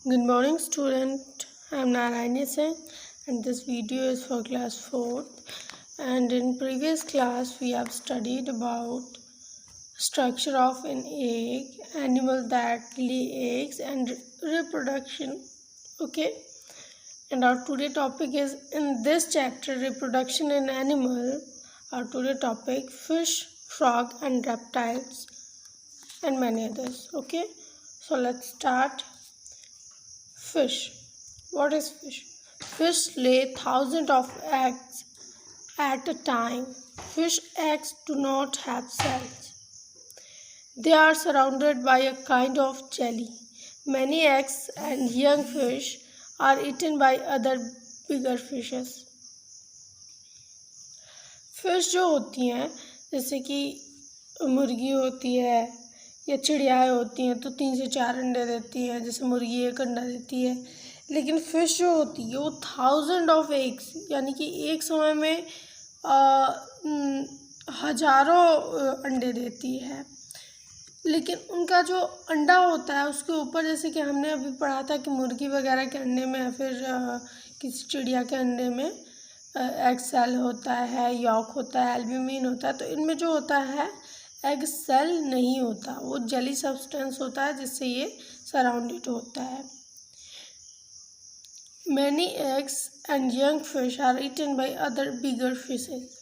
Good morning, student. I'm Narayani Singh, and this video is for class 4th. And in previous class, we have studied about structure of an egg, animal that lay eggs, and reproduction. Okay. And our today topic is in this chapter reproduction in animal. Our today topic fish, frog, and reptiles, and many others. Okay. So let's start. Fish. What is fish? Fish lay thousands of eggs at a time. Fish eggs do not have cells. They are surrounded by a kind of jelly. Many eggs and young fish are eaten by other bigger fishes. Fish जो होती हैं जैसे कि मुर्गी होती है या चिड़ियाएँ होती हैं तो 3 से 4 अंडे देती हैं, जैसे मुर्गी 1 अंडा देती है। लेकिन फ़िश जो होती है वो थाउजेंड ऑफ एग्स यानी कि एक समय में हज़ारों अंडे देती है। लेकिन उनका जो अंडा होता है उसके ऊपर, जैसे कि हमने अभी पढ़ा था कि मुर्गी वगैरह के अंडे में या फिर किसी चिड़िया के अंडे में एग सेल होता है, यॉक होता है, एल्ब्यूमिन होता है। तो इनमें जो होता है एग सेल नहीं होता, वो जेली सब्सटेंस होता है जिससे ये सराउंडेड होता है। Many eggs and young fish are eaten by other bigger fishes.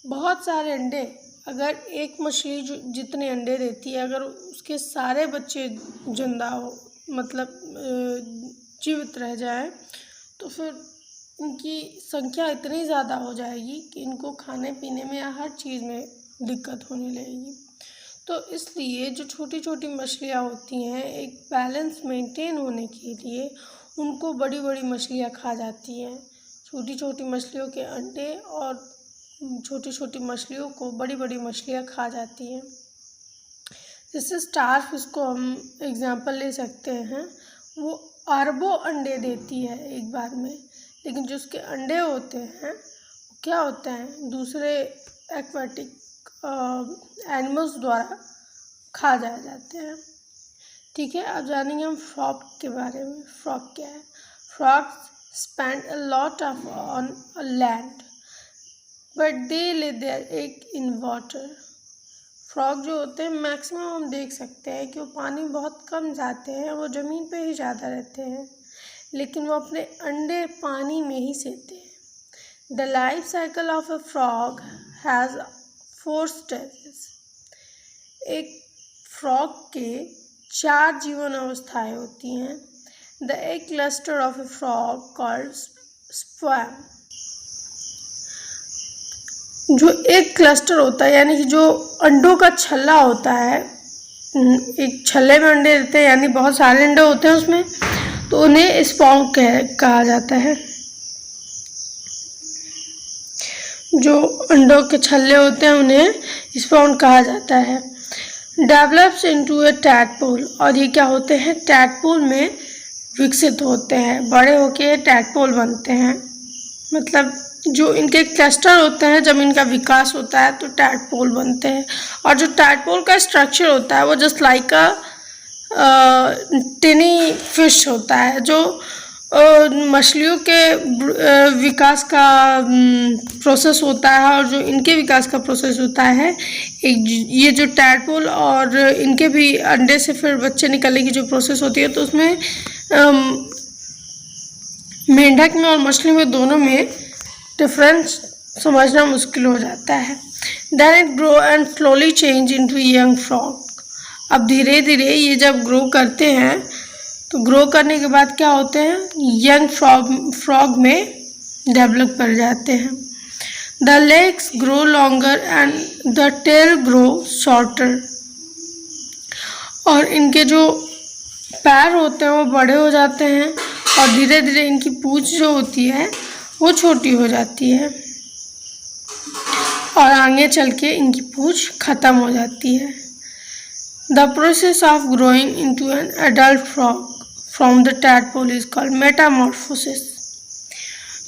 बहुत सारे अंडे, अगर एक मछली जो जितने अंडे देती है अगर उसके सारे बच्चे जिंदा हो, मतलब जीवित रह जाए, तो फिर इनकी संख्या इतनी ज़्यादा हो जाएगी कि इनको खाने पीने में या हर चीज़ में दिक्कत होने लगेगी। तो इसलिए जो छोटी छोटी मछलियाँ होती हैं, एक बैलेंस मेंटेन होने के लिए उनको बड़ी बड़ी मछलियाँ खा जाती हैं। छोटी छोटी मछलियों के अंडे और छोटी छोटी मछलियों को बड़ी बड़ी मछलियाँ खा जाती हैं। जैसे स्टार फिश को हम एग्जांपल ले सकते हैं, वो अरबों अंडे देती है एक बार में, लेकिन जो उसके अंडे होते हैं वो क्या होते हैं, दूसरे एक्वाटिक एनिमल्स द्वारा खा जाते हैं। ठीक है, अब जानेंगे हम फ्रॉग के बारे में। फ्रॉग क्या है? Frogs spend a lot of on land but they lay their egg in water. Frog जो होते हैं मैक्सिमम हम देख सकते हैं कि वो पानी बहुत कम जाते हैं, वो ज़मीन पे ही ज़्यादा रहते हैं, लेकिन वो अपने अंडे पानी में ही सेते हैं। The life cycle of a frog has 4 stages. एक फ्रॉग के 4 जीवन अवस्थाएं होती हैं। The egg cluster of a frog called sperm. जो एक क्लस्टर होता है यानी कि जो अंडों का छल्ला होता है, एक छल्ले में अंडे रहते हैं यानी बहुत सारे अंडे होते हैं उसमें, तो उन्हें स्पर्म कहा जाता है। जो अंडों के छल्ले होते हैं उन्हें स्पर्म कहा जाता है। डेवलप्स इनटू अ टैडपोल, और ये क्या होते हैं, टैडपोल में विकसित होते हैं, बड़े होके टैडपोल बनते हैं। मतलब जो इनके क्लस्टर होते हैं, जब इनका विकास होता है तो टैडपोल बनते हैं। और जो टैडपोल का स्ट्रक्चर होता है वो जस्ट लाइक अ टिनी फिश होता है। जो मछलियों के विकास का प्रोसेस होता है और जो इनके विकास का प्रोसेस होता है, एक ये जो टैडपोल और इनके भी अंडे से फिर बच्चे निकलने की जो प्रोसेस होती है, तो उसमें मेंढक में और मछली में दोनों में डिफरेंस समझना मुश्किल हो जाता है। Then it grow and slowly change into young frog. अब धीरे धीरे ये जब ग्रो करते हैं तो ग्रो करने के बाद क्या होते हैं, यंग फ्रॉग में डेवलप कर जाते हैं। The legs grow longer and the tail grow shorter. और इनके जो पैर होते हैं वो बड़े हो जाते हैं और धीरे धीरे इनकी पूंछ जो होती है वो छोटी हो जाती है और आगे चल के इनकी पूंछ खत्म हो जाती है। The process of growing into an adult frog from the tadpole is called Metamorphosis.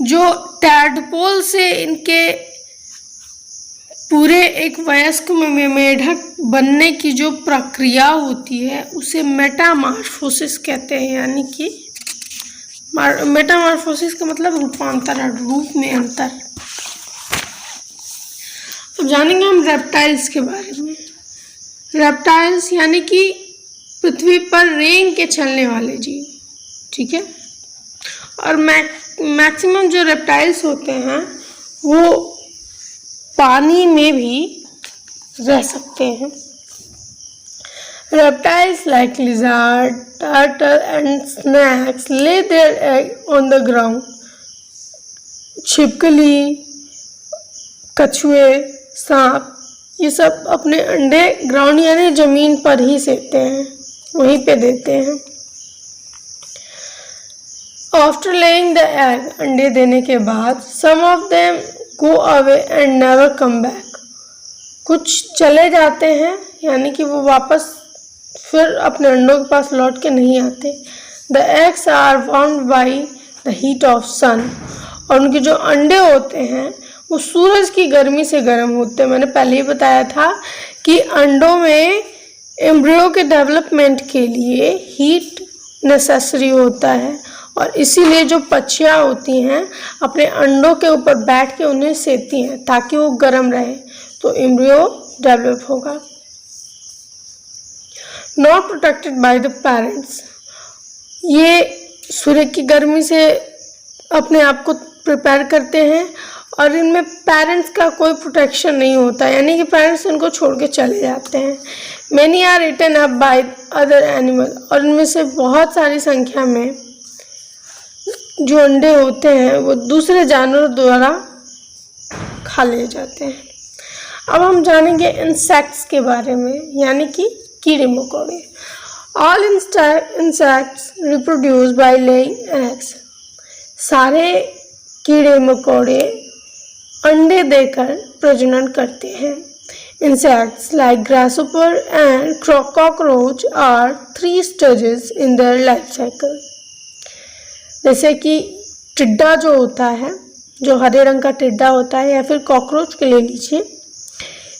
जो टैडपोल से इनके पूरे एक वयस्क मेढक बनने की जो प्रक्रिया होती है उसे मेटामॉर्फोसिस कहते हैं। यानी कि मेटामॉर्फोसिस का मतलब रूपांतरण, रूप में अंतर। अब जानेंगे हम रेप्टाइल्स के बारे में। रेप्टाइल्स यानी कि पृथ्वी पर रेंग के चलने वाले जीव, ठीक है। और मैक्सिमम जो रेप्टाइल्स होते हैं वो पानी में भी रह सकते हैं। Reptiles like lizard, turtle and snakes lay their egg on the ground. छिपकली, कछुए, सांप, ये सब अपने अंडे ग्राउंड यानी जमीन पर ही सेते हैं, वहीं पे देते हैं। After laying the egg, अंडे देने के बाद some of them go away and never come back. कुछ चले जाते हैं यानी कि वो वापस फिर अपने अंडों के पास लौट के नहीं आते। The eggs are warmed by the heat of sun. और उनके जो अंडे होते हैं वो सूरज की गर्मी से गर्म होते हैं। मैंने पहले ही बताया था कि अंडों में एम्ब्रियो के डेवलपमेंट के लिए हीट नेसेसरी होता है और इसीलिए जो पक्षियाँ होती हैं अपने अंडों के ऊपर बैठ के उन्हें सेती हैं ताकि वो गर्म रहे, तो एम्ब्रियो डेवलप होगा। Not protected by the parents, ये सूर्य की गर्मी से अपने आप को प्रिपेयर करते हैं और इनमें पेरेंट्स का कोई प्रोटेक्शन नहीं होता, यानी कि पेरेंट्स इनको छोड़ के चले जाते हैं। Many are eaten up by other animal, और इनमें से बहुत सारी संख्या में जो अंडे होते हैं वो दूसरे जानवरों द्वारा खा लिए जाते हैं। अब हम जानेंगे इंसेक्ट्स के बारे में, यानी कि कीड़े मकोड़े। All insects reproduce by laying eggs, सारे कीड़े मकोड़े अंडे देकर प्रजनन करते हैं। Insects like grasshopper and cockroach are 3 stages in their life cycle. जैसे कि टिड्डा जो होता है, जो हरे रंग का टिड्डा होता है, या फिर कॉकरोच के ले लीजिए,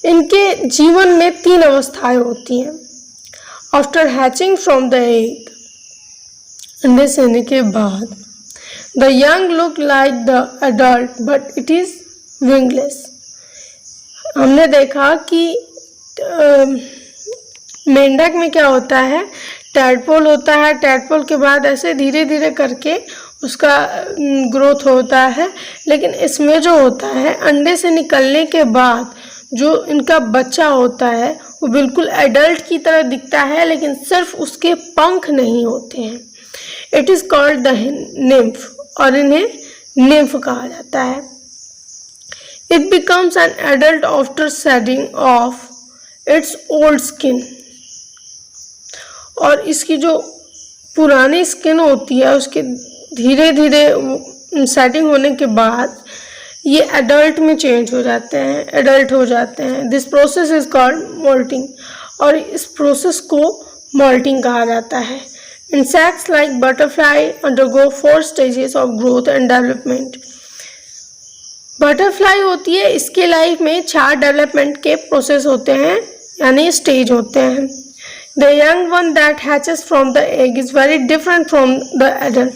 इनके जीवन में 3 अवस्थाएं होती हैं। After hatching from the egg, अंडे से आने के बाद, the young look like the adult but it is wingless. हमने देखा कि मेंढक में क्या होता है, टैडपोल होता है, टैडपोल के बाद ऐसे धीरे धीरे करके उसका ग्रोथ होता है, लेकिन इसमें जो होता है अंडे से निकलने के बाद जो इनका बच्चा होता है वो बिल्कुल एडल्ट की तरह दिखता है, लेकिन सिर्फ उसके पंख नहीं होते हैं। It is called the nymph, और इन्हें निम्फ कहा जाता है। It becomes an adult after shedding off its old skin, और इसकी जो पुरानी स्किन होती है उसके धीरे धीरे सेटिंग होने के बाद ये एडल्ट में चेंज हो जाते हैं, एडल्ट हो जाते हैं। This process is called moulting, और इस प्रोसेस को मोल्टिंग कहा जाता है। Insects like butterfly undergo 4 stages of growth and development. Butterfly होती है, इसके लाइफ में 4 डेवलपमेंट के प्रोसेस होते हैं, यानी स्टेज होते हैं। The young one that hatches from the egg is very different from the adult.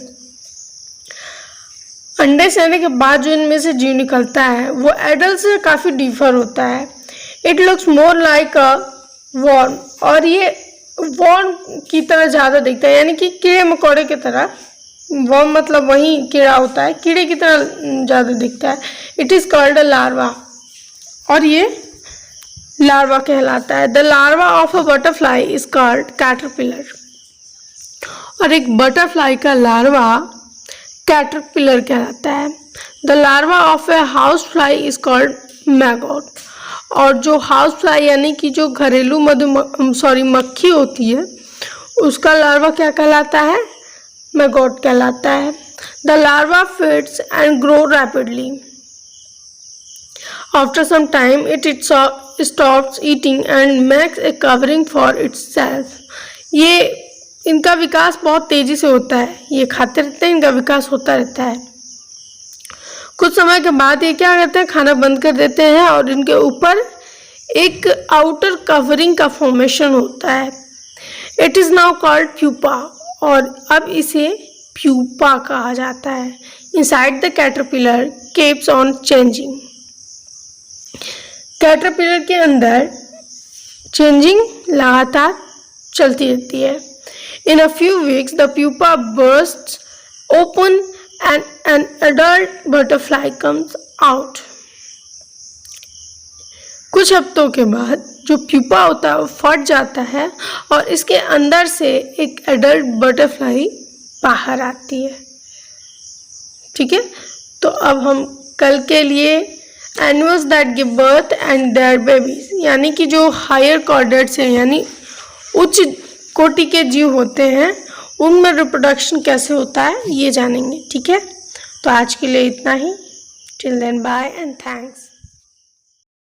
अंडे से आने के बाद जो इनमें से जीव निकलता है वो एडल्ट से काफ़ी डिफर होता है। It looks more like a worm, और ये worm की तरह ज़्यादा दिखता है, यानी कि कीड़े मकोड़े की तरह। worm मतलब वही कीड़ा होता है, कीड़े की तरह ज़्यादा दिखता है। It is called a larva, और ये लार्वा कहलाता है। The larva of a butterfly is called caterpillar, और एक बटरफ्लाई का लार्वा कैटरपिलर कहलाता है। The larva of a house fly is called maggot, और जो हाउस फ्लाई यानी कि जो घरेलू मक्खी होती है उसका लार्वा क्या कहलाता है, मैगोट कहलाता है। The larva feeds and grow rapidly. After some time, it stops eating and makes a covering for itself. ये इनका विकास बहुत तेजी से होता है, ये खाते रहते हैं, इनका विकास होता रहता है। कुछ समय के बाद ये क्या करते हैं, खाना बंद कर देते हैं और इनके ऊपर एक आउटर कवरिंग का फॉर्मेशन होता है। It is now called pupa, और अब इसे प्यूपा कहा जाता है। Inside the caterpillar keeps on changing। Caterpillar के अंदर चेंजिंग लगातार चलती रहती है। In a few weeks the pupa bursts open and an adult butterfly comes out। कुछ हफ्तों के बाद जो प्यूपा होता है वो फट जाता है और इसके अंदर से एक एडल्ट बटरफ्लाई बाहर आती है। ठीक है, तो अब हम कल के लिए animals that give birth and there babies, यानी कि जो हायर कॉर्डेट्स हैं यानी उच्च कोटि के जीव होते हैं उनमें रिप्रोडक्शन कैसे होता है ये जानेंगे। ठीक है, तो आज के लिए इतना ही। Till then bye and thanks.